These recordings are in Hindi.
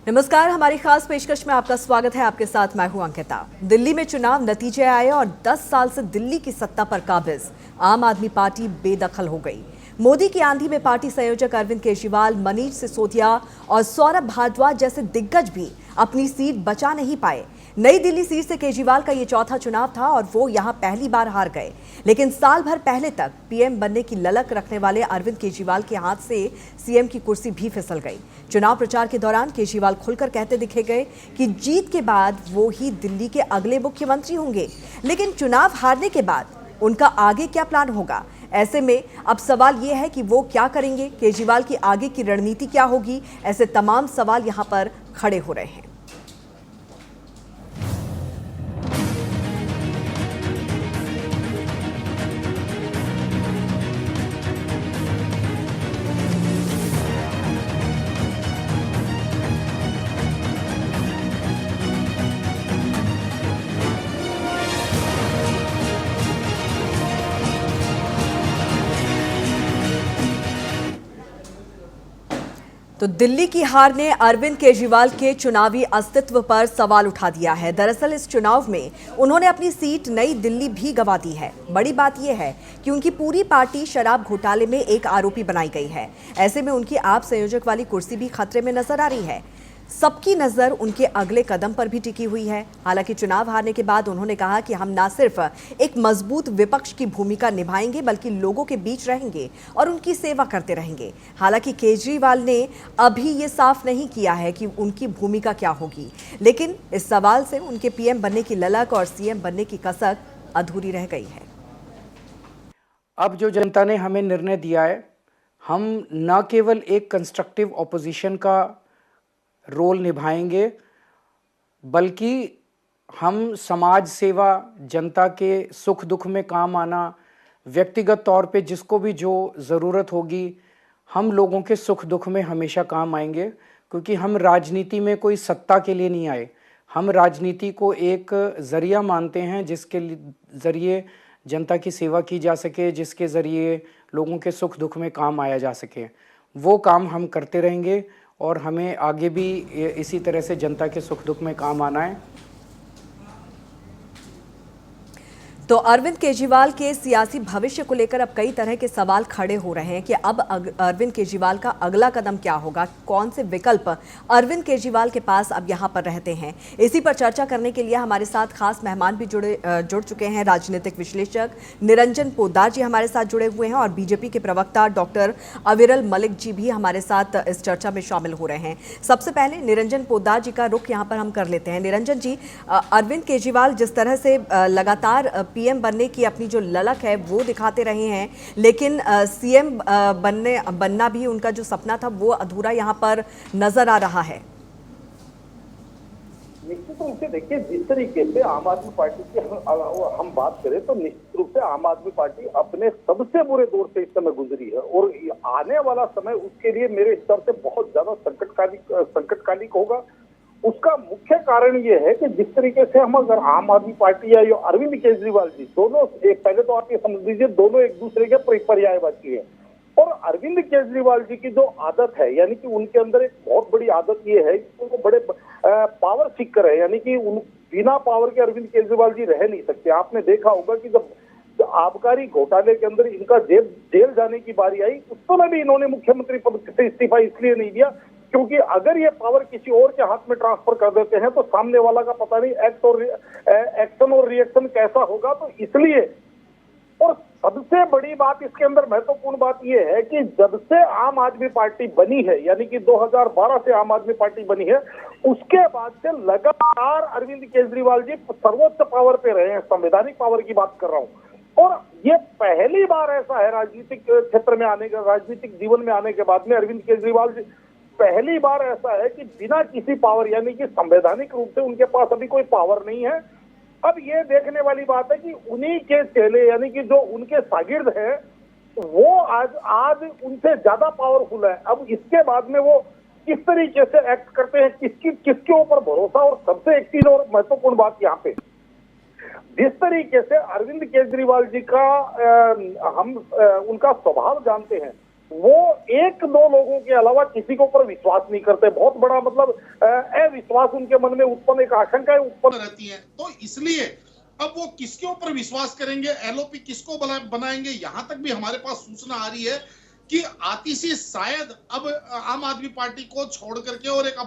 नमस्कार, हमारी खास पेशकश में आपका स्वागत है। आपके साथ मैं हूं अंकिता। दिल्ली में चुनाव नतीजे आए और 10 साल से दिल्ली की सत्ता पर काबिज आम आदमी पार्टी बेदखल हो गई। मोदी की आंधी में पार्टी संयोजक अरविंद केजरीवाल, मनीष सिसोदिया और सौरभ भारद्वाज जैसे दिग्गज भी अपनी सीट बचा नहीं पाए। नई दिल्ली सीट से केजरीवाल का ये चौथा चुनाव था और वो यहां पहली बार हार गए। लेकिन साल भर पहले तक पीएम बनने की ललक रखने वाले अरविंद केजरीवाल के हाथ से सीएम की कुर्सी भी फिसल गई। चुनाव प्रचार के दौरान केजरीवाल खुलकर कहते दिखे गए कि जीत के बाद वो ही दिल्ली के अगले मुख्यमंत्री होंगे। लेकिन चुनाव हारने के बाद उनका आगे क्या प्लान होगा? ऐसे में अब सवाल ये है कि वो क्या करेंगे, केजरीवाल की आगे की रणनीति क्या होगी? ऐसे तमाम सवाल यहां पर खड़े हो रहे हैं। तो दिल्ली की हार ने अरविंद केजरीवाल के चुनावी अस्तित्व पर सवाल उठा दिया है। दरअसल इस चुनाव में उन्होंने अपनी सीट नई दिल्ली भी गंवा दी है। बड़ी बात यह है कि उनकी पूरी पार्टी शराब घोटाले में एक आरोपी बनाई गई है। ऐसे में उनकी आप संयोजक वाली कुर्सी भी खतरे में नजर आ रही है। सबकी नजर उनके अगले कदम पर भी टिकी हुई है। हालांकि चुनाव हारने के बाद उन्होंने कहा कि हम न सिर्फ एक मजबूत विपक्ष की भूमिका निभाएंगे बल्कि लोगों के बीच रहेंगे और उनकी सेवा करते रहेंगे। हालांकि केजरीवाल ने अभी ये साफ नहीं किया है कि उनकी भूमिका क्या होगी, लेकिन इस सवाल से उनके पीएम बनने की ललक और सीएम बनने की कसक अधूरी रह गई है। अब जो जनता ने हमें निर्णय दिया है, हम न केवल एक कंस्ट्रक्टिव ऑपोजिशन का रोल निभाएंगे बल्कि हम समाज सेवा, जनता के सुख दुख में काम आना, व्यक्तिगत तौर पे जिसको भी जो ज़रूरत होगी, हम लोगों के सुख दुख में हमेशा काम आएंगे। क्योंकि हम राजनीति में कोई सत्ता के लिए नहीं आए, हम राजनीति को एक ज़रिया मानते हैं जिसके ज़रिए जनता की सेवा की जा सके, जिसके ज़रिए लोगों के सुख दुख में काम आया जा सके। वो काम हम करते रहेंगे और हमें आगे भी इसी तरह से जनता के सुख दुख में काम आना है। तो अरविंद केजरीवाल के सियासी भविष्य को लेकर अब कई तरह के सवाल खड़े हो रहे हैं कि अब अरविंद केजरीवाल का अगला कदम क्या होगा, कौन से विकल्प अरविंद केजरीवाल के पास अब यहां पर रहते हैं। इसी पर चर्चा करने के लिए हमारे साथ खास मेहमान भी जुड़ चुके हैं। राजनीतिक विश्लेषक निरंजन पोद्दार जी हमारे साथ जुड़े हुए हैं और बीजेपी के प्रवक्ता डॉक्टर अविरल मलिक जी भी हमारे साथ इस चर्चा में शामिल हो रहे हैं। सबसे पहले निरंजन पोद्दार जी का रुख यहाँ पर हम कर लेते हैं। निरंजन जी, अरविंद केजरीवाल जिस तरह से लगातार पीएम बनने की अपनी जो ललक है वो दिखाते रहे हैं, लेकिन सीएम बनना भी उनका जो सपना था वो अधूरा यहां पर नजर आ रहा है। निश्चित रूप से देखिए, जिस तरीके से आम आदमी पार्टी की हम बात करें तो निश्चित रूप से आम आदमी पार्टी अपने सबसे बुरे दौर से इस समय गुजरी है और आने वाला समय उसके लिए मेरे हिसाब से बहुत ज्यादा संकटकालिक होगा। उसका मुख्य कारण ये है कि जिस तरीके से हम अगर आम आदमी पार्टी या अरविंद केजरीवाल जी दोनों, एक पहले तो आप ये समझ लीजिए दोनों एक दूसरे के पर्यायवाची है। और अरविंद केजरीवाल जी की जो आदत है, यानी कि उनके अंदर एक बहुत बड़ी आदत ये है कि वो बड़े पावर सीकर है, यानी कि बिना पावर के अरविंद केजरीवाल जी रह नहीं सकते। आपने देखा होगा कि जब आबकारी घोटाले के अंदर इनका जेल जाने की बारी आई, उस समय भी इन्होंने मुख्यमंत्री पद से इस्तीफा इसलिए नहीं दिया क्योंकि अगर ये पावर किसी और के हाथ में ट्रांसफर कर देते हैं तो सामने वाला का पता नहीं एक्शन और रिएक्शन कैसा होगा। तो इसलिए, और सबसे बड़ी बात इसके अंदर महत्वपूर्ण बात यह है कि जब से आम आदमी पार्टी बनी है, यानी कि 2012 से आम आदमी पार्टी बनी है, उसके बाद से लगातार अरविंद केजरीवाल जी सर्वोच्च पावर पे रहे हैं। संवैधानिक पावर की बात कर रहा हूं। और ये पहली बार ऐसा है राजनीतिक क्षेत्र में आने का, राजनीतिक जीवन में आने के बाद में अरविंद केजरीवाल जी पहली बार ऐसा है कि बिना किसी पावर, यानी कि संवैधानिक रूप से उनके पास अभी कोई पावर नहीं है। अब ये देखने वाली बात है कि उन्हीं के चेले, यानी कि जो उनके शागिर्द हैं, वो आज उनसे ज्यादा पावरफुल है। अब इसके बाद में वो किस तरीके से एक्ट करते हैं, किसके ऊपर भरोसा। और सबसे एक चीज और महत्वपूर्ण बात यहाँ पे, जिस तरीके से अरविंद केजरीवाल जी का हम उनका स्वभाव जानते हैं, वो एक दो लोगों के अलावा किसी के ऊपर विश्वास नहीं करते। बहुत बड़ा मतलब अविश्वास उनके मन में उत्पन्न, एक आशंका उत्पन्न रहती है। तो इसलिए अब वो किसके ऊपर विश्वास करेंगे, एलओपी किसको बनाएंगे, यहां तक भी हमारे पास सूचना आ रही है कि आतिशी शायद अब आम आदमी पार्टी को छोड़ करके और एक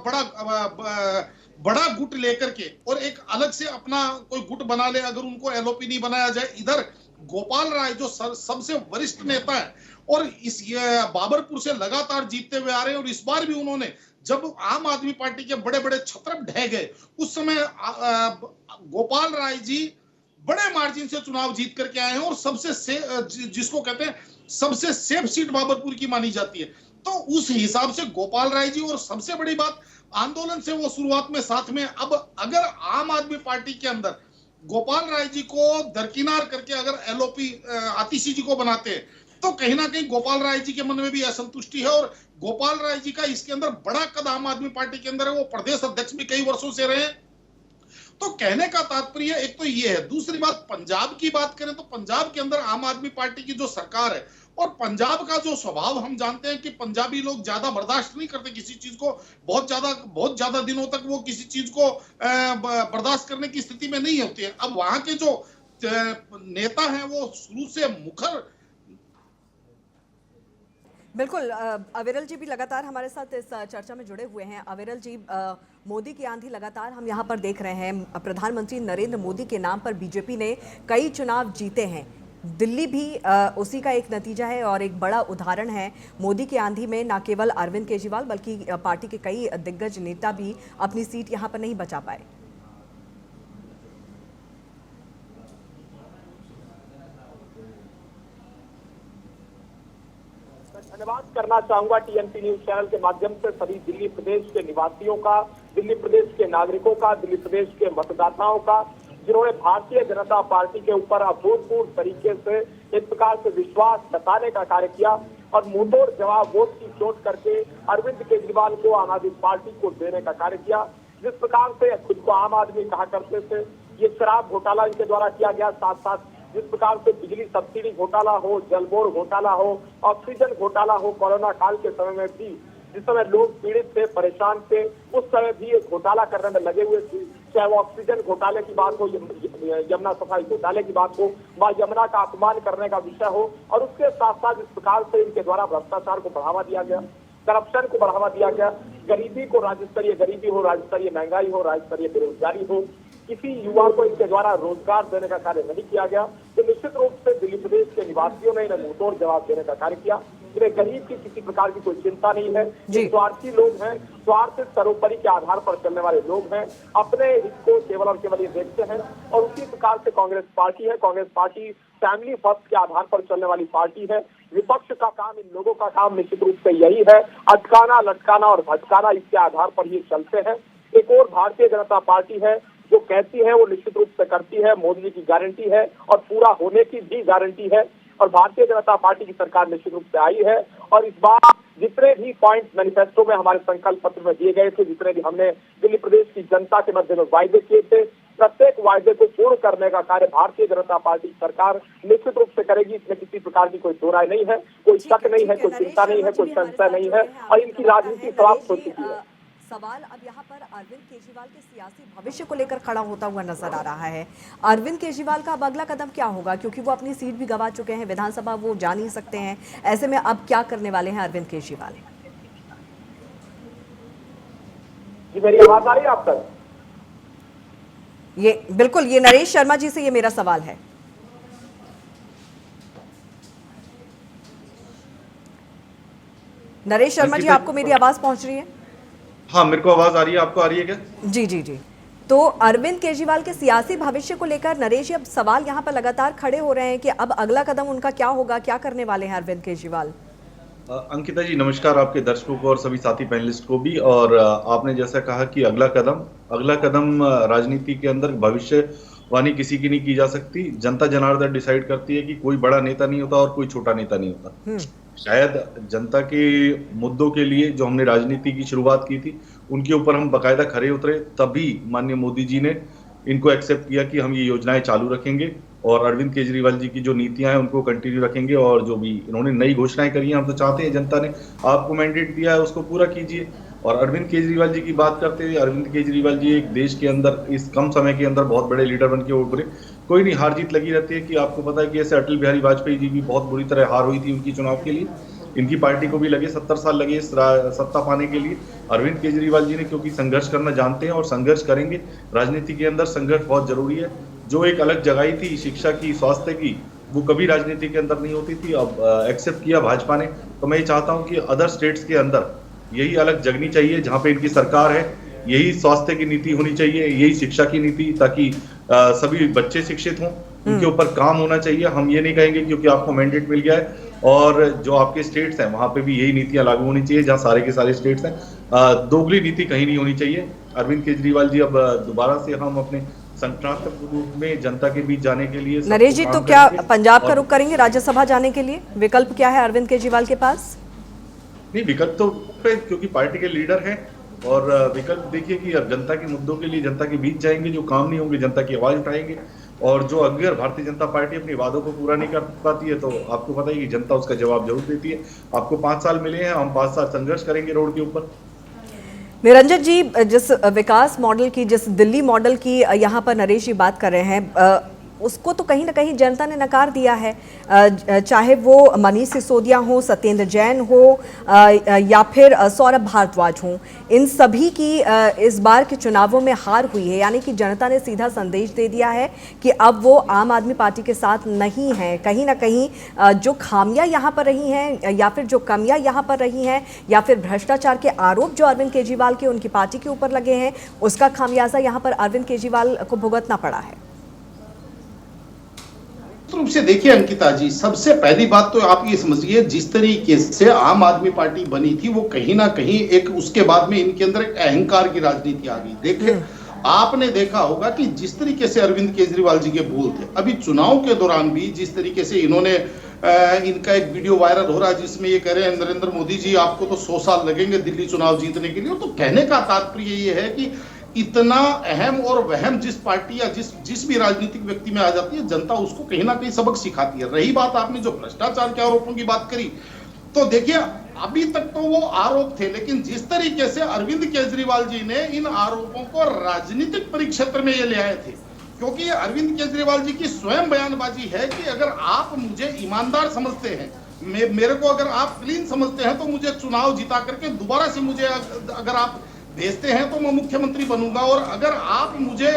बड़ा गुट लेकर के और एक अलग से अपना कोई गुट बना ले, अगर उनको एलओपी नहीं बनाया जाए। इधर गोपाल राय जो सबसे वरिष्ठ नेता है और इस बाबरपुर से लगातार जीतते हुए आ रहे हैं, और इस बार भी उन्होंने जब आम आदमी पार्टी के बड़े बड़े छत्रप ढह गए उस समय गोपाल राय जी बड़े मार्जिन से चुनाव जीत करके आए हैं और जिसको कहते हैं सबसे सेफ सीट बाबरपुर की मानी जाती है। तो उस हिसाब से गोपाल राय जी, और सबसे बड़ी बात आंदोलन से वो शुरुआत में साथ में, अब अगर आम आदमी पार्टी के अंदर गोपाल राय जी को दरकिनार करके अगर एलओपी आतिशी जी को बनाते हैं तो कहीं ना कहीं गोपाल राय जी के मन में भी असंतुष्टि है। और गोपाल राय जी का इसके अंदर बड़ा कद आम आदमी पार्टी के अंदर है, वो प्रदेश अध्यक्ष भी कई वर्षों से रहे। तो कहने का तात्पर्य एक तो ये है। दूसरी बात, पंजाब की बात करें तो पंजाब के अंदर आम आदमी पार्टी की जो सरकार है, और पंजाब का जो स्वभाव हम जानते हैं कि पंजाबी लोग ज्यादा बर्दाश्त नहीं करते किसी चीज को, बहुत ज्यादा दिनों तक वो किसी चीज को बर्दाश्त करने की स्थिति में नहीं होती है। अब वहां के जो नेता हैं वो शुरू से मुखर। बिल्कुल, अविरल जी भी लगातार हमारे साथ इस चर्चा में जुड़े हुए हैं। अविरल जी, मोदी की आंधी लगातार हम यहाँ पर देख रहे हैं। प्रधानमंत्री नरेंद्र मोदी के नाम पर बीजेपी ने कई चुनाव जीते हैं, दिल्ली भी उसी का एक नतीजा है और एक बड़ा उदाहरण है। मोदी की आंधी में न केवल अरविंद केजरीवाल बल्कि पार्टी के कई दिग्गज नेता भी अपनी सीट यहाँ पर नहीं बचा पाए। धन्यवाद करना चाहूंगा टीएनपी न्यूज चैनल के माध्यम से सभी दिल्ली प्रदेश के निवासियों का, दिल्ली प्रदेश के नागरिकों का, दिल्ली प्रदेश के मतदाताओं का, जिन्होंने भारतीय जनता पार्टी के ऊपर अभूतपूर्व तरीके से एक प्रकार से विश्वास जताने का कार्य किया और मुंहतोड़ जवाब वोट की चोट करके अरविंद केजरीवाल को आम आदमी पार्टी को देने का कार्य किया। जिस प्रकार से खुद को आम आदमी कहा करते थे, ये शराब घोटाला इनके द्वारा किया गया, साथ साथ जिस प्रकार से बिजली सब्सिडी घोटाला हो, जल बोर्ड घोटाला हो, ऑक्सीजन घोटाला हो, कोरोना काल के समय में भी जिस समय लोग पीड़ित थे, परेशान थे, उस समय भी एक घोटाला करने में लगे हुए थे। चाहे वो ऑक्सीजन घोटाले की बात हो, यमुना सफाई घोटाले की बात हो, मां यमुना का अपमान करने का विषय हो, और उसके साथ साथ इस प्रकार से इनके द्वारा भ्रष्टाचार को बढ़ावा दिया गया, करप्शन को बढ़ावा दिया गया, गरीबी को, राज्य स्तरीय गरीबी हो, राज्य स्तरीय महंगाई हो, राज्य स्तरीय बेरोजगारी हो, किसी युवा को इनके द्वारा रोजगार देने का कार्य नहीं किया गया। तो निश्चित रूप से दिल्ली प्रदेश के निवासियों ने इन्हें मुंहतोड़ जवाब देने का कार्य किया। इन्हें गरीब की किसी प्रकार की कोई चिंता नहीं है। ये स्वार्थी लोग हैं, स्वार्थ सर्वोपरि के आधार पर चलने वाले लोग हैं, अपने हित को केवल और केवल ये देखते हैं। और उसी प्रकार से कांग्रेस पार्टी है। कांग्रेस पार्टी फैमिली फर्स्ट के आधार पर चलने वाली पार्टी है। विपक्ष का काम, इन लोगों का काम निश्चित रूप से यही है, अटकाना, लटकाना और भटकाना, इसके आधार पर ये चलते हैं। एक और भारतीय जनता पार्टी है जो कहती है वो निश्चित रूप से करती है, मोदी जी की गारंटी है और पूरा होने की भी गारंटी है। और भारतीय जनता पार्टी की सरकार निश्चित रूप से आई है और इस बार जितने भी पॉइंट मैनिफेस्टो में हमारे संकल्प पत्र में दिए गए थे, जितने भी हमने दिल्ली प्रदेश की जनता के मध्य में वायदे किए थे, प्रत्येक वायदे को पूर्ण करने का कार्य भारतीय जनता पार्टी सरकार निश्चित रूप से करेगी। इसमें किसी प्रकार की कोई दो राय नहीं है, कोई शक नहीं है, कोई चिंता नहीं है, कोई संशय नहीं है और इनकी राजनीति समाप्त हो चुकी है। सवाल अब यहाँ पर अरविंद केजरीवाल के सियासी भविष्य को लेकर खड़ा होता हुआ नजर आ रहा है। अरविंद केजरीवाल का अब अगला कदम क्या होगा, क्योंकि वो अपनी सीट भी गंवा चुके हैं, विधानसभा वो जा नहीं सकते हैं। ऐसे में अब क्या करने वाले हैं अरविंद केजरीवाल? जी मेरी आवाज आ रही है आप तक? ये बिल्कुल, ये नरेश शर्मा जी से ये मेरा सवाल है। नरेश शर्मा जी, आपको मेरी आवाज पहुंच रही है? हाँ, मेरे को आवाज आ रही है, आपको आ रही है क्या? जी जी जी। तो अरविंद केजरीवाल के सियासी भविष्य को लेकर नरेश जी, अब सवाल यहाँ पर लगातार खड़े हो रहे हैं कि अब अगला कदम उनका क्या होगा, क्या करने वाले हैं अरविंद केजरीवाल? अंकिता जी नमस्कार, आपके दर्शकों को और सभी साथी पैनलिस्ट को भी। और आपने जैसा कहा कि अगला कदम राजनीति के अंदर भविष्यवाणी किसी की नहीं की जा सकती। जनता जनार्दन डिसाइड करती है कि कोई बड़ा नेता नहीं होता और कोई छोटा नेता नहीं होता। शायद जनता के मुद्दों के लिए जो हमने राजनीति की शुरुआत की थी, उनके ऊपर हम बकायदा खरे उतरे, तभी माननीय मोदी जी ने इनको एक्सेप्ट किया कि हम ये योजनाएं चालू रखेंगे। और अरविंद केजरीवाल जी की जो नीतियां हैं उनको कंटिन्यू रखेंगे। और जो भी इन्होंने नई घोषणाएं करी हैं, हम तो चाहते हैं, जनता ने आपको मैंडेट दिया है उसको पूरा कीजिए। और अरविंद केजरीवाल जी की बात करते हुए, अरविंद केजरीवाल जी एक देश के अंदर इस कम समय के अंदर बहुत बड़े लीडर बन के उभरे। कोई नहीं, हार जीत लगी रहती है। कि आपको पता है कि ऐसे अटल बिहारी वाजपेयी जी की बहुत बुरी तरह हार हुई थी उनकी चुनाव के लिए, इनकी पार्टी को भी लगे 70 साल लगे इस सत्ता पाने के लिए। अरविंद केजरीवाल जी ने क्योंकि संघर्ष करना जानते हैं और संघर्ष करेंगे। राजनीति के अंदर संघर्ष बहुत जरूरी है। जो एक अलग जगाई थी शिक्षा की, स्वास्थ्य की, वो कभी राजनीति के अंदर नहीं होती थी, अब एक्सेप्ट किया भाजपा ने। तो मैं ये चाहता हूं कि अदर स्टेट्स के अंदर यही अलग जगनी चाहिए जहां पे इनकी सरकार है। यही स्वास्थ्य की नीति होनी चाहिए, यही शिक्षा की नीति, ताकि सभी बच्चे शिक्षित हों, उनके ऊपर काम होना चाहिए। हम ये नहीं कहेंगे क्योंकि आपको मैंडेट मिल गया है और जो आपके स्टेट्स हैं वहां पे भी यही नीतियां लागू होनी चाहिए जहां सारे के सारे स्टेट्स हैं। दोगली नीति कहीं नहीं होनी चाहिए। अरविंद केजरीवाल जी, अब दोबारा से हम अपने संगठनात्मक रूप में जनता के बीच जाने के लिए नरेश जी, तो क्या पंजाब का रुख करेंगे राज्यसभा जाने के लिए? विकल्प क्या है अरविंद केजरीवाल के पास? नहीं, विकल्प तो क्योंकि पार्टी के लीडर हैं। और विकल्प देखिए कि अब जनता के मुद्दों के लिए जनता के बीच जाएंगे, जो काम नहीं होंगे जनता की आवाज उठाएंगे। और जो अगर भारतीय जनता पार्टी अपने वादों को पूरा नहीं कर पाती है तो आपको पता है कि जनता उसका जवाब जरूर देती है। आपको 5 साल मिले हैं, हम 5 साल संघर्ष करेंगे रोड के ऊपर। निरंजन जी, जिस विकास मॉडल की, जिस दिल्ली मॉडल की यहाँ पर नरेश जी बात कर रहे हैं, उसको तो कहीं ना कहीं जनता ने नकार दिया है। चाहे वो मनीष सिसोदिया हो, सत्येंद्र जैन हो या फिर सौरभ भारद्वाज हो, इन सभी की इस बार के चुनावों में हार हुई है। यानी कि जनता ने सीधा संदेश दे दिया है कि अब वो आम आदमी पार्टी के साथ नहीं है। कहीं ना कहीं जो खामियां यहाँ पर रही हैं या फिर जो कमियां यहाँ पर रही हैं या फिर भ्रष्टाचार के आरोप जो अरविंद केजरीवाल के उनकी पार्टी के ऊपर लगे हैं, उसका खामियाजा यहाँ पर अरविंद केजरीवाल को भुगतना पड़ा है। रूप से देखिए अंकिता जी, सबसे पहली बात तो आप ये समझिए, जिस तरीके से आम आदमी पार्टी बनी थी वो कहीं ना कहीं एक, उसके बाद में इनके अंदर एक अहंकार की राजनीति आ गई। देखिए, आपने देखा होगा कि जिस तरीके से अरविंद केजरीवाल जी के बोल थे, अभी चुनाव के दौरान भी जिस तरीके से इन्होंने इनका एक वीडियो वायरल हो रहा है जिसमें ये कह रहे हैं नरेंद्र मोदी जी आपको तो 100 साल लगेंगे दिल्ली चुनाव जीतने के लिए। तो कहने का तात्पर्य ये है कि इतना अहम और वहम जिस पार्टी या जिस भी राजनीतिक व्यक्ति में आ जाती है, जनता उसको कहीं ना कहीं सबक सिखाती है। रही बात आपने जो भ्रष्टाचार के आरोपों की बात करी, तो देखिए अभी तक तो वो आरोप थे, लेकिन जिस तरीके से अरविंद केजरीवाल जी ने इन आरोपों को राजनीतिक परिक्षेत्र में ये ले आए थे, क्योंकि अरविंद केजरीवाल जी की स्वयं बयानबाजी है कि अगर आप मुझे ईमानदार समझते हैं, मेरे को अगर आप क्लीन समझते हैं, तो मुझे चुनाव जिता करके दोबारा से मुझे अगर आप भेजते हैं तो मैं मुख्यमंत्री बनूंगा, और अगर आप मुझे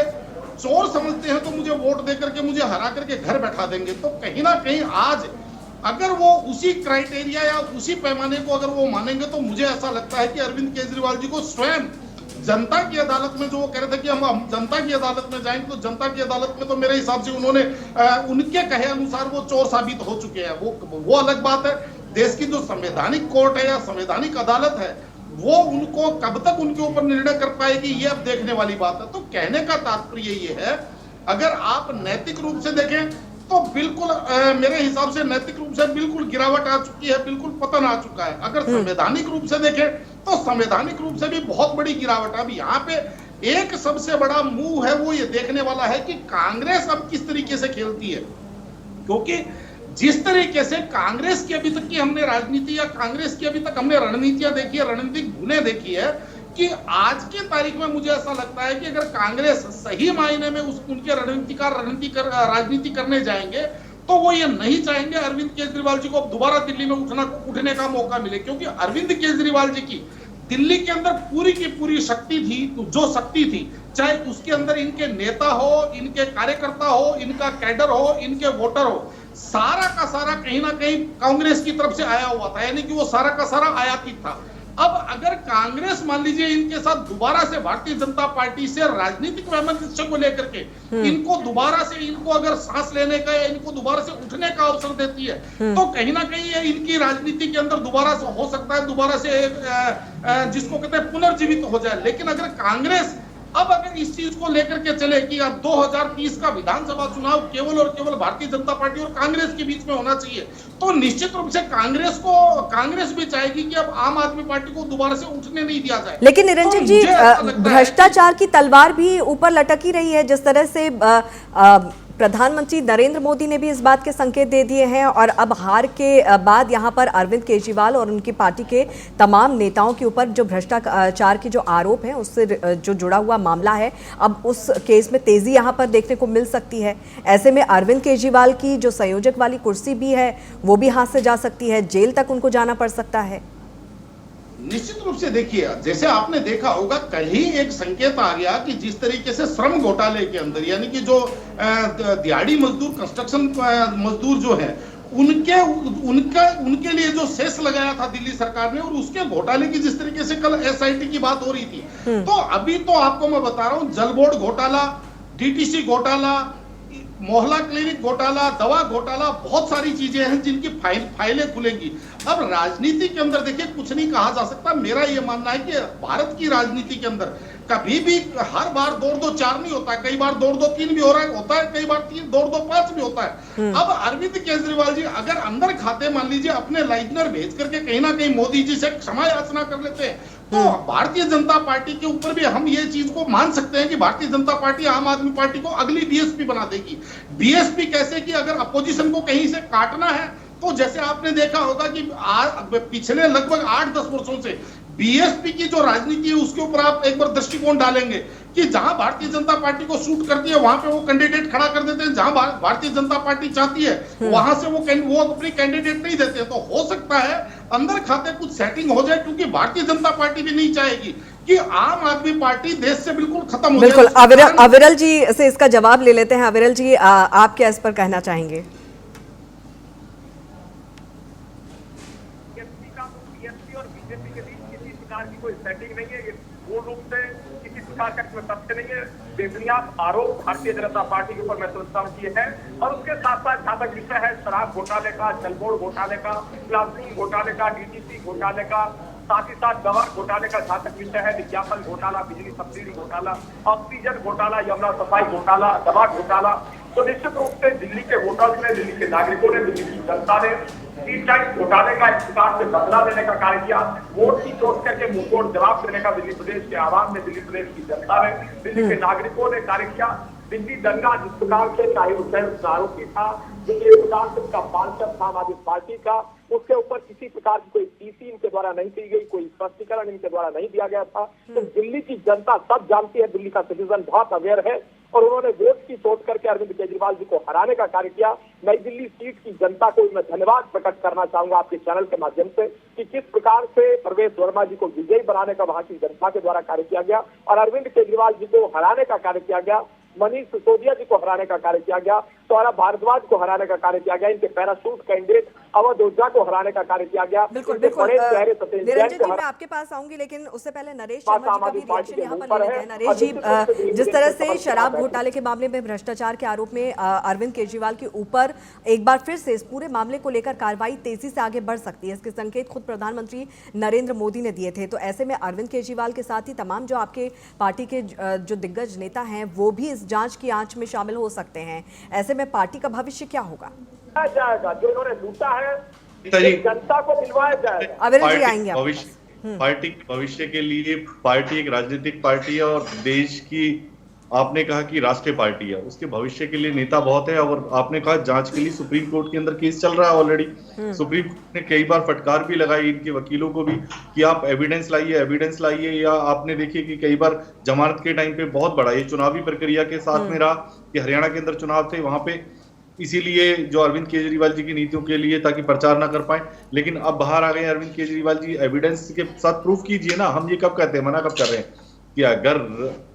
चोर समझते हैं तो मुझे वोट दे करके मुझे हरा करके घर बैठा देंगे। तो कहीं ना कहीं आज अगर वो उसी क्राइटेरिया या उसी पैमाने को अगर वो मानेंगे, तो मुझे ऐसा लगता है कि अरविंद केजरीवाल जी को स्वयं जनता की अदालत में, जो वो कह रहे थे कि हम जनता की अदालत में जाएंगे, तो जनता की अदालत में तो मेरे हिसाब से उन्होंने उनके कहे अनुसार वो चोर साबित हो चुके हैं। वो अलग बात है। देश की जो संवैधानिक कोर्ट है या संवैधानिक अदालत है, वो उनको कब तक उनके ऊपर निर्णय कर पाएगी, ये अब देखने वाली बात है। तो कहने का तात्पर्य ये है, अगर आप नैतिक रूप से देखें तो बिल्कुल मेरे हिसाब से नैतिक रूप से बिल्कुल गिरावट आ चुकी है, बिल्कुल पतन आ चुका है। अगर संवैधानिक रूप से देखें तो संवैधानिक रूप से भी बहुत बड़ी गिरावट है। अब यहाँ पे एक सबसे बड़ा मूव है, वो ये देखने वाला है कि कांग्रेस अब किस तरीके से खेलती है, क्योंकि जिस तरीके से कांग्रेस की अभी तक की हमने राजनीति या कांग्रेस की अभी तक हमने रणनीतियां देखी है, रणनीतिक भूलें देखी है, कि आज की तारीख में मुझे ऐसा लगता है कि अगर कांग्रेस सही मायने में उनके राजनीति करने जाएंगे, तो वो ये नहीं चाहेंगे अरविंद केजरीवाल जी को दोबारा दिल्ली में उठने का मौका मिले, क्योंकि अरविंद केजरीवाल जी की दिल्ली के अंदर पूरी की पूरी शक्ति थी, जो शक्ति थी, चाहे उसके अंदर इनके नेता हो, इनके कार्यकर्ता हो, इनका कैडर हो, इनके वोटर हो, सारा का सारा कहीं ना कहीं कांग्रेस की तरफ से आया हुआ था, यानी कि वो सारा का सारा आयातित था। अब अगर कांग्रेस मान लीजिए इनके साथ दोबारा से भारतीय जनता पार्टी से राजनीतिक वैमनस्य को लेकर के इनको दोबारा से, इनको अगर सांस लेने का या इनको दोबारा से उठने का अवसर देती है, तो कहीं ना कहीं ये इनकी राजनीति के अंदर दोबारा से हो सकता है, दोबारा से जिसको कहते हैं पुनर्जीवित हो जाए। लेकिन अगर कांग्रेस अब अगर इस चीज को लेकर के चले कि अब 2030 का विधानसभा चुनाव केवल और केवल भारतीय जनता पार्टी और कांग्रेस के बीच में होना चाहिए, तो निश्चित रूप से कांग्रेस भी चाहेगी कि अब आम आदमी पार्टी को दोबारा से उठने नहीं दिया जाए। लेकिन निरंजन जी, भ्रष्टाचार की तलवार भी ऊपर लटक ही रही है। जिस तरह से प्रधानमंत्री नरेंद्र मोदी ने भी इस बात के संकेत दे दिए हैं और अब हार के बाद यहां पर अरविंद केजरीवाल और उनकी पार्टी के तमाम नेताओं के ऊपर जो भ्रष्टाचार के जो आरोप हैं उससे जो जुड़ा हुआ मामला है, अब उस केस में तेजी यहां पर देखने को मिल सकती है। ऐसे में अरविंद केजरीवाल की जो संयोजक वाली कुर्सी भी है वो भी हाथ से जा सकती है, जेल तक उनको जाना पड़ सकता है। निश्चित रूप से देखिए, जैसे आपने देखा होगा कल ही एक संकेत आ गया कि जिस तरीके से श्रम घोटाले के अंदर यानी कि जो दिहाड़ी मजदूर, कंस्ट्रक्शन मजदूर जो है उनके लिए जो सेस लगाया था दिल्ली सरकार ने और उसके घोटाले की जिस तरीके से कल एसआईटी की बात हो रही थी, तो अभी तो आपको मैं बता रहा हूं जल बोर्ड घोटाला, डीटीसी घोटाला, मोहल्ला क्लिनिक घोटाला, दवा घोटाला, बहुत सारी चीजें हैं जिनकी फाइलें खुलेंगी। अब राजनीति के अंदर देखिए कुछ नहीं कहा जा सकता। मेरा यह मानना है कि भारत की राजनीति के अंदर कभी भी हर बार 2-2-4 नहीं होता है, कई बार 2-2-3 भी हो रहा होता है, कई बार 2-2-5 भी होता है। अब अरविंद केजरीवाल जी अगर अंदर खाते मान लीजिए अपने लाइजनर भेज करके कहीं ना कहीं मोदी जी से क्षमा याचना कर लेते हैं, तो भारतीय जनता पार्टी के ऊपर भी हम ये चीज को मान सकते हैं कि भारतीय जनता पार्टी आम आदमी पार्टी को अगली बीएसपी बना देगी। बीएसपी कैसे कि अगर अपोजिशन को कहीं से काटना है तो जैसे आपने देखा होगा कि पिछले लगभग 8-10 वर्षों से बीएसपी की जो राजनीति है उसके ऊपर आप एक बार दृष्टिकोण डालेंगे कि जहां भारतीय जनता पार्टी को सूट करती है वहां पे वो कैंडिडेट खड़ा कर देते हैं, जहां भारतीय जनता पार्टी चाहती है वहां से वो अपनी कैंडिडेट नहीं देते। तो हो सकता है अंदर खाते कुछ सेटिंग हो जाए, क्योंकि भारतीय जनता पार्टी भी नहीं चाहेगी कि आम आदमी पार्टी देश से बिल्कुल खत्म हो जाए। बिल्कुल, अविरल जी से इसका जवाब ले लेते हैं। अविरल जी, आप क्या इस पर कहना चाहेंगे? की कोई सेटिंग नहीं है, ये पूर्ण रूप से किसी प्रकार का इसमें तथ्य नहीं है। बेबुनियाद आरोप भारतीय जनता पार्टी के ऊपर मैं समझता हूँ कि है। और उसके साथ साथ जहां तक विषय है शराब घोटाले का, जल बोर्ड घोटाले का, प्लास्टिक घोटाले का, डीटीसी घोटाले का, साथ ही साथ दवा घोटाले का जहां तक विषय है, विज्ञापन घोटाला, बिजली सब्सिडी घोटाला, ऑक्सीजन घोटाला, यमुना सफाई घोटाला, दवा घोटाला, तो निश्चित रूप से दिल्ली के वोटर्स ने, दिल्ली के नागरिकों ने, दिल्ली की जनता ने स्ट्रीट टैक्स घोटाले का एक प्रकार से बदला लेने का कार्य किया। वोट की चोट करके मुंहतोड़ जवाब देने का दिल्ली प्रदेश के आवाम ने, दिल्ली प्रदेश की जनता ने, दिल्ली के नागरिकों ने कार्य किया। दिल्ली दंगा जिस प्रकार से चाहे उसका आरोपी था, जिस प्रकार से उसका पार्षद था आम आदमी पार्टी का, उसके ऊपर किसी प्रकार की कोई टीसी इनके द्वारा नहीं की गई, कोई स्पष्टीकरण इनके द्वारा नहीं दिया गया था। तो दिल्ली की जनता सब जानती है, दिल्ली का सिटीजन बहुत अवेयर है और उन्होंने वोट की चोट करके अरविंद केजरीवाल जी को हराने का कार्य किया। नई दिल्ली सीट की जनता को मैं धन्यवाद प्रकट करना चाहूंगा आपके चैनल के माध्यम से कि किस प्रकार से प्रवेश वर्मा जी को विजयी बनाने का वहां की जनता के द्वारा कार्य किया गया और अरविंद केजरीवाल जी को हराने का कार्य किया गया, मनीष सिसोदिया जी को हराने का कार्य किया गया, सौरभ भारद्वाज को हराने का कार्य किया गया, इनके पैराशूट कैंडिडेट अवध ओझा को हराने का कार्य किया गया। बिल्कुल बिल्कुल, निरंजन जी मैं आपके पास आऊंगी, लेकिन उससे पहले नरेश शर्मा जी का भी रिएक्शन यहाँ पर ले लेते हैं। नरेश जी, जिस तरह से शराब घोटाले के मामले में भ्रष्टाचार के आरोप में अरविंद केजरीवाल के ऊपर एक बार फिर से इस पूरे मामले को लेकर कार्रवाई तेजी से आगे बढ़ सकती है, इसके संकेत खुद प्रधानमंत्री नरेंद्र मोदी ने दिए थे। तो ऐसे में अरविंद केजरीवाल के साथ ही तमाम जो आपके पार्टी के जो दिग्गज नेता हैं वो भी इस जांच की आंच में शामिल हो सकते हैं। ऐसे में पार्टी का भविष्य क्या होगा? जाएगा जो इन्होंने लूटा है जनता को दिलवाया जाएगा। अविरल जी आएंगे पार्टी के भविष्य के लिए पार्टी एक राजनीतिक पार्टी है और देश की, आपने कहा कि राष्ट्रीय पार्टी है, उसके भविष्य के लिए नेता बहुत है। और आपने कहा जांच के लिए सुप्रीम कोर्ट के अंदर केस चल रहा है ऑलरेडी। सुप्रीम कोर्ट ने कई बार फटकार भी लगाई इनके वकीलों को भी कि आप एविडेंस लाइए, या आपने देखिए कि कई बार जमानत के टाइम पे बहुत बड़ा ये चुनावी प्रक्रिया के साथ में रहा कि हरियाणा के अंदर चुनाव थे, वहां पे इसीलिए जो अरविंद केजरीवाल जी की नीतियों के लिए ताकि प्रचार ना कर पाए। लेकिन अब बाहर आ गए अरविंद केजरीवाल जी, एविडेंस के साथ प्रूफ कीजिए ना। हम ये कब कहते हैं, मना कब कर रहे हैं कि अगर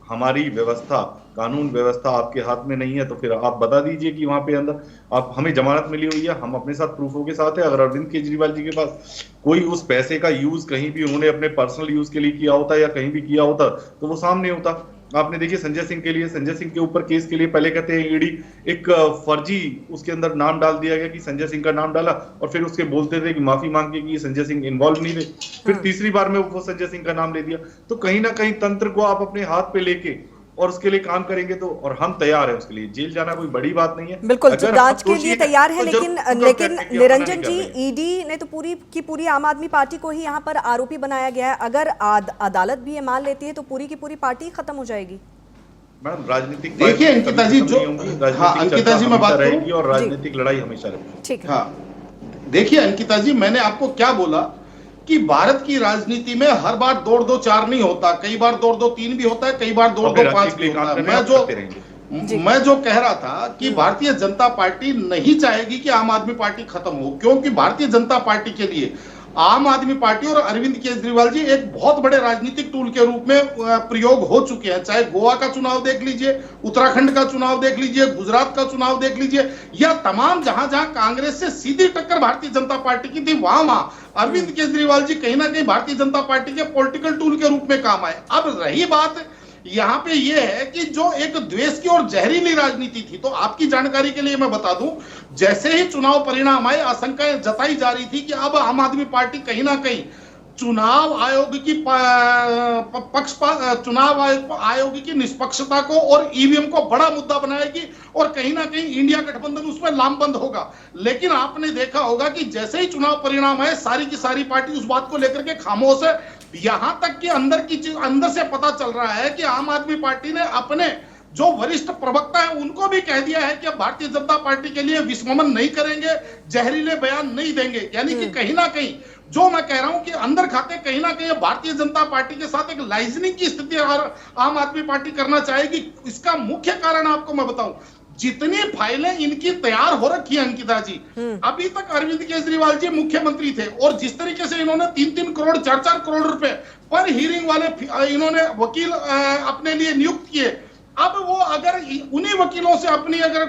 हमारी व्यवस्था, कानून व्यवस्था आपके हाथ में नहीं है तो फिर आप बता दीजिए कि वहां पे अंदर आप हमें जमानत मिली हुई है, हम अपने साथ प्रूफों के साथ है। अगर अरविंद केजरीवाल जी के पास कोई उस पैसे का यूज कहीं भी उन्होंने अपने पर्सनल यूज के लिए किया होता या कहीं भी किया होता तो वो सामने होता। आपने देखिए संजय सिंह के ऊपर केस के लिए पहले कहते हैं ईडी एक फर्जी उसके अंदर नाम डाल दिया गया कि संजय सिंह का नाम डाला और फिर उसके बोलते थे कि माफी मांग के कि संजय सिंह इन्वॉल्व नहीं थे। फिर तीसरी बार में वो संजय सिंह का नाम ले दिया। तो कहीं ना कहीं तंत्र को आप अपने हाथ पे लेके और उसके लिए काम करेंगे तो, और हम तैयार हैं उसके लिए, जेल जाना कोई बड़ी बात नहीं है। बिल्कुल जांच के लिए तैयार है, लेकिन निरंजन जी, ईडी ने तो पूरी की पूरी आम आदमी पार्टी को ही यहाँ पर आरोपी बनाया गया है। अगर अदालत भी ये मान लेती है तो पूरी की पूरी पार्टी खत्म हो जाएगी। मैडम राजनीतिक देखिए अंकिता जी, जो हाँ अंकिता जी मैं बात रहेगी करूं, और राजनीतिक लड़ाई हमेशा रहेगी। ठीक है। हाँ देखिए अंकिता जी, मैंने आपको क्या बोला कि भारत की राजनीति में हर बार 2-2-4 नहीं होता, कई बार 2-2-3 भी होता है, कई बार 2-2-5 भी होता है। मैं जो कह रहा था कि भारतीय जनता पार्टी नहीं चाहेगी कि आम आदमी पार्टी खत्म हो, क्योंकि भारतीय जनता पार्टी के लिए आम आदमी पार्टी और अरविंद केजरीवाल जी एक बहुत बड़े राजनीतिक टूल के रूप में प्रयोग हो चुके हैं। चाहे गोवा का चुनाव देख लीजिए, उत्तराखंड का चुनाव देख लीजिए, गुजरात का चुनाव देख लीजिए, या तमाम जहां जहां कांग्रेस से सीधी टक्कर भारतीय जनता पार्टी की थी, वहां वहां अरविंद केजरीवाल जी कहीं ना कहीं भारतीय जनता पार्टी के पॉलिटिकल टूल के रूप में काम आए। अब रही बात यहां पे ये है कि जो एक द्वेष की और जहरीली राजनीति थी, तो आपकी जानकारी के लिए मैं बता दूं, जैसे ही चुनाव परिणाम आए, आशंकाएं जताई जा रही थी कि अब आम आदमी पार्टी कहीं ना कहीं चुनाव आयोग की चुनाव आयोग की निष्पक्षता को और ईवीएम को बड़ा मुद्दा बनाएगी और कहीं ना कहीं इंडिया गठबंधन उसमें लामबंद होगा। लेकिन आपने देखा होगा कि जैसे ही चुनाव परिणाम आए, सारी की सारी पार्टी उस बात को लेकर के खामोश है। यहां तक कि अंदर से पता चल रहा है कि आम आदमी पार्टी ने अपने जो वरिष्ठ प्रवक्ता है उनको भी कह दिया है कि अब भारतीय जनता पार्टी के लिए विस्मरण नहीं करेंगे, जहरीले बयान नहीं देंगे। यानी कि कहीं ना कहीं जो मैं कह रहा हूं कि अंदर खाते कहीं ना कहीं भारतीय जनता पार्टी के साथ एक लाइजनिंग की स्थिति और आम आदमी पार्टी करना चाहेगी। इसका मुख्य कारण आपको मैं बताऊं, जितनी फाइलें इनकी तैयार हो रखी है अंकिता जी, अभी तक अरविंद केजरीवाल जी मुख्यमंत्री थे और जिस तरीके से इन्होंने 3-3 करोड़ 4-4 करोड़ रुपए पर हियरिंग वाले इन्होंने वकील अपने लिए नियुक्त किए, अब वो अगर उन्हीं वकीलों से अपनी अगर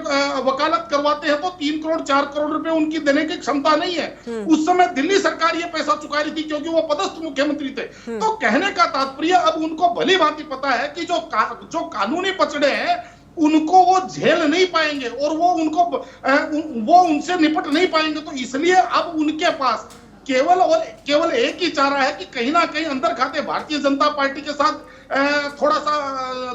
वकालत करवाते हैं तो 3 करोड़ 4 करोड़ रुपए उनकी देने की क्षमता नहीं है। उस समय दिल्ली सरकार ये पैसा चुका रही थी क्योंकि वो पदस्थ मुख्यमंत्री थे। तो कहने का तात्पर्य अब उनको भली भांति पता है कि जो कानूनी पचड़े हैं उनको वो झेल नहीं पाएंगे और वो उनसे निपट नहीं पाएंगे। तो इसलिए अब उनके पास केवल एक ही चारा है कि कहीं ना कहीं अंदर खाते भारतीय जनता पार्टी के साथ थोड़ा सा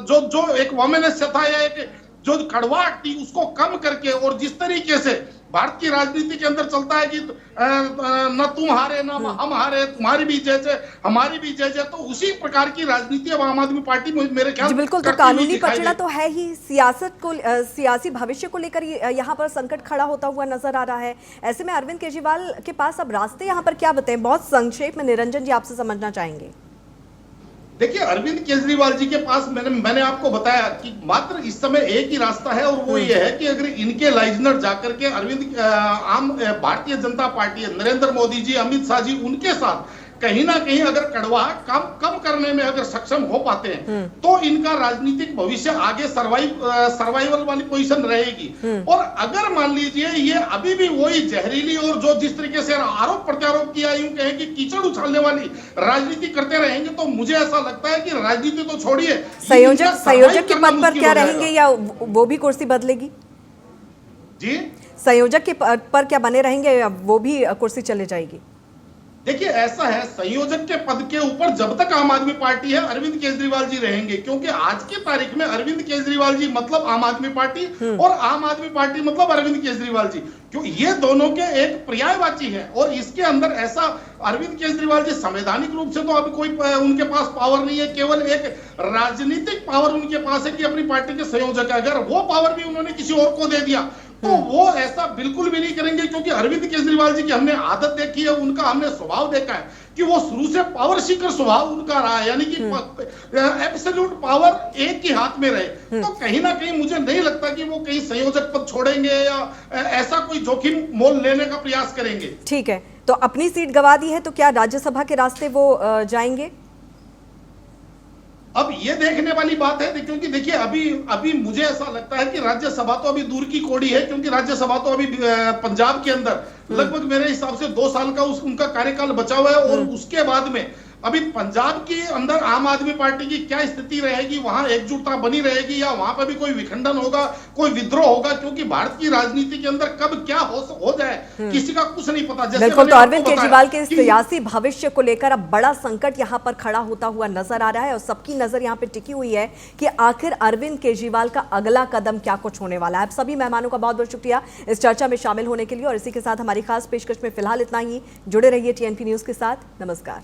जो एक वोमेनेस था या एक जो कड़वाहट थी उसको कम करके, और जिस तरीके से भारत की राजनीति के अंदर चलता है कि न तुम हारे न हम हारे, तुम्हारी भी जय जय हमारी भी जय जय, तो उसी प्रकार की राजनीति अब आम आदमी पार्टी मेरे ख्याल बिल्कुल। तो कानूनी पचड़ा तो है ही, सियासत को सियासी भविष्य को लेकर यहाँ पर संकट खड़ा होता हुआ नजर आ रहा है। ऐसे में अरविंद केजरीवाल के पास अब रास्ते यहाँ पर क्या बताएं, बहुत संक्षेप में निरंजन जी आपसे समझना चाहेंगे। देखिए अरविंद केजरीवाल जी के पास मैंने आपको बताया कि मात्र इस समय एक ही रास्ता है और वो ये है कि अगर इनके लाइजनर जाकर के अरविंद भारतीय जनता पार्टी, नरेंद्र मोदी जी, अमित शाह जी, उनके साथ कहीं ना कहीं अगर कड़वाहट कम करने में अगर सक्षम हो पाते हैं तो इनका राजनीतिक भविष्य आगे सर्वाइवल वाली पोजीशन रहेगी। और अगर मान लीजिए ये अभी भी वही जहरीली और जो जिस तरीके से आरोप प्रत्यारोप किया, यूं कहें कि कीचड़ उछालने वाली राजनीति करते रहेंगे, तो मुझे ऐसा लगता है कि राजनीति तो छोड़िए, संयोजक के पद पर क्या रहेंगे या वो भी कुर्सी बदलेगी? जी, संयोजक के पद पर क्या बने रहेंगे या वो भी कुर्सी चले जाएगी? देखिए ऐसा है, संयोजक के पद के ऊपर जब तक आम आदमी पार्टी है अरविंद केजरीवाल जी रहेंगे, क्योंकि आज की तारीख में अरविंद केजरीवाल जी मतलब आम आदमी पार्टी और आम आदमी पार्टी मतलब अरविंद केजरीवाल जी, क्यों ये दोनों के एक पर्यायवाची है। और इसके अंदर ऐसा अरविंद केजरीवाल जी संवैधानिक रूप से तो अभी कोई उनके पास पावर नहीं है, केवल एक राजनीतिक पावर उनके पास है कि अपनी पार्टी के संयोजक है। अगर वो पावर भी उन्होंने किसी और को दे दिया तो वो ऐसा बिल्कुल भी नहीं करेंगे, क्योंकि अरविंद केजरीवाल जी की हमने आदत देखी है, उनका हमने स्वभाव देखा है कि वो शुरू से पावर सीकर स्वभाव उनका रहा है, यानी कि एब्सोल्यूट पावर एक ही हाथ में रहे। तो कहीं ना कहीं मुझे नहीं लगता कि वो कहीं संयोजक पद छोड़ेंगे या ऐसा कोई जोखिम मोल लेने का प्रयास करेंगे। ठीक है, तो अपनी सीट गंवा दी है तो क्या राज्यसभा के रास्ते वो जाएंगे? अब ये देखने वाली बात है, क्योंकि देखिए अभी मुझे ऐसा लगता है कि राज्यसभा तो अभी दूर की कौड़ी है, क्योंकि राज्यसभा तो अभी पंजाब के अंदर लगभग मेरे हिसाब से 2 साल का उनका कार्यकाल बचा हुआ है। और उसके बाद में अभी पंजाब के अंदर आम आदमी पार्टी की क्या स्थिति रहेगी, वहां एकजुटता बनी रहेगी या वहां पर भी कोई विखंडन होगा, कोई विद्रोह होगा, क्योंकि भारत की राजनीति के अंदर कब क्या हो जाए किसी का कुछ नहीं पता। बिल्कुल, तो अरविंद केजरीवाल के सियासी भविष्य को लेकर अब बड़ा संकट यहाँ पर खड़ा होता हुआ नजर आ रहा है और सबकी नजर यहाँ पे टिकी हुई है कि आखिर अरविंद केजरीवाल का अगला कदम क्या कुछ होने वाला है। आप सभी मेहमानों का बहुत बहुत शुक्रिया इस चर्चा में शामिल होने के लिए और इसी के साथ हमारी खास पेशकश में फिलहाल इतना ही। जुड़े रहिए TNP न्यूज के साथ। नमस्कार।